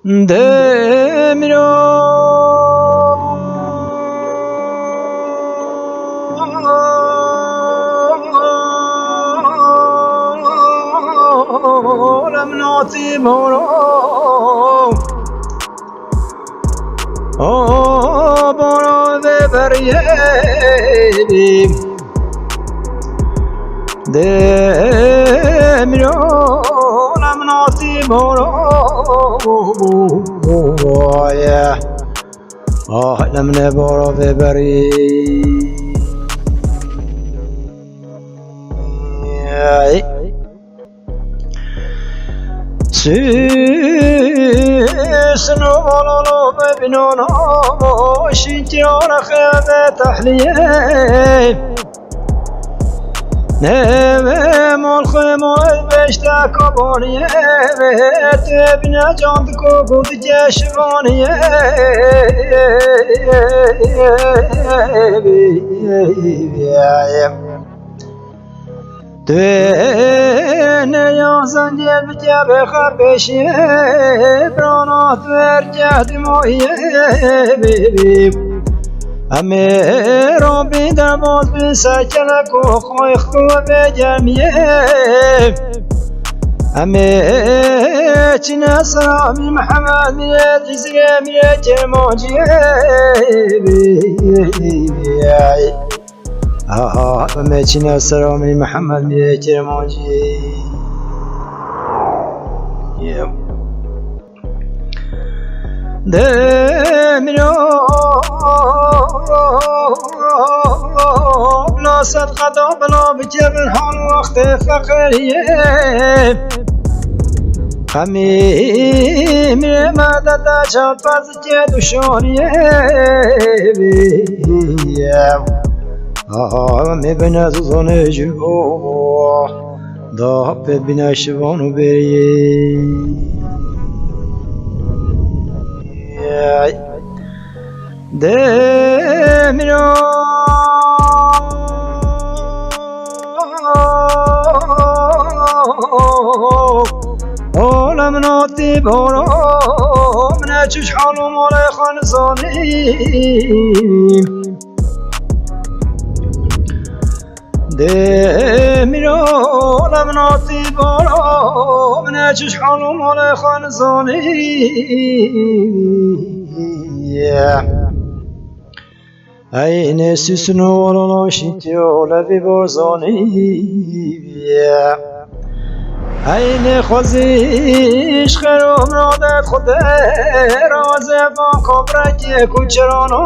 لم نعطي برو برو بريبي دمرو لم نعطي برو لم نبرو بري سنو ولولو ببنونو شنتيون خيبة تحليه نبي ملخمو بشتاكو بونيه تبنى جاندكو قد جاشبونيه دوين يازن جيب جيب خبشي برانات ورجه دمويه امي ربي در باز بسكنك وخويخ بجميه امي چنا سلامي محمد ميت جزيرة ميت موجيه أمتنا السلام محمد ميت موجي دمرو بلا صدقة بلا بجبر حال وقت فقرية خميم مدد شفاز جد شونية مبنى زنجو ضاب بنا شبان بري دمرو لم نعطي برو من أجش حالهم ولا خانزاني دمرو لم نعطي برو من أجش حالهم ولا خانزاني أين سسنو ولا شتي ولا ببرزاني أين خزيش خيرهم رادت خده رازه با کبرکی کچرانو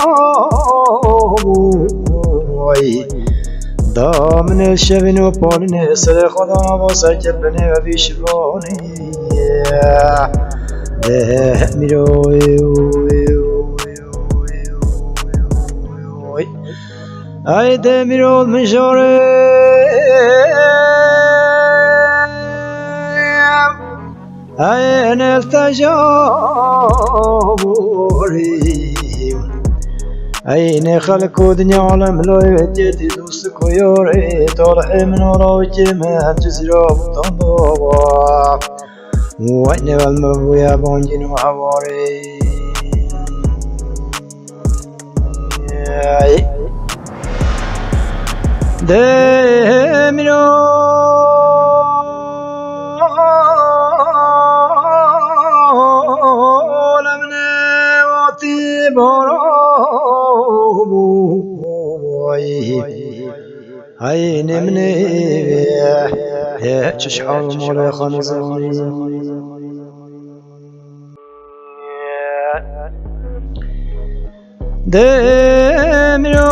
دامن الشبن و پالن سر خدا واسه کبنه و بیشبانی ده میروی ای ده میرود مجاره این التجابوری این خلق و دنیا عالم لای جدی دوست کویاری طالح من وراء جمع جزيرة بطن دوبا وين والمبويا بانجين وحواري دمرو هاي نمني يا شحال مولا خنزاني دمرو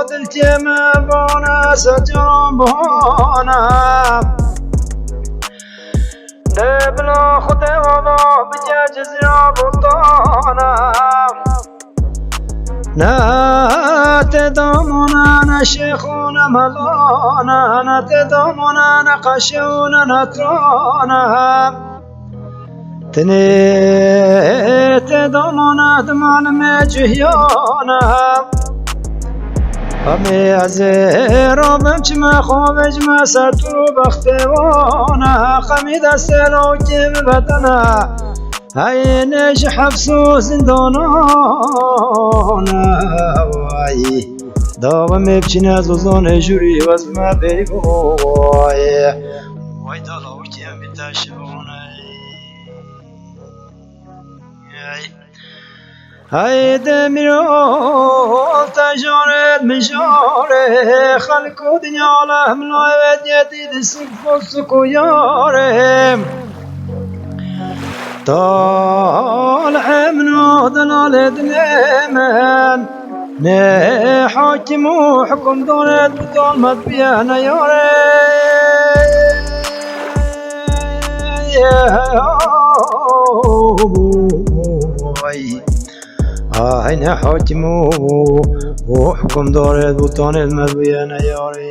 دلتما بانا سجران بانا بلا خدا وضع بجا جزيرة بطانا نتدامنا نشيخونا ملانا نتدامنا نقشونا نترانا تنتدامنا دمان مجهيانا امی از رابم چه مخوابج مسر تو بختوانه خمی دست لاکم بدنه عینش حبس و زندانانه وای داوم بچین از وزان جوری وز ما بگو وای دلاکم بتشونه ای دمیرو تجارت مشاره خلق و دنیا لحملای ودیتی دسک فسک و یارم طالع منو دلال دلمن نه حاكم وحكم دولت بظلمت بيانا هاي حاكم وحكم دولت بطانت مدبيانا ياري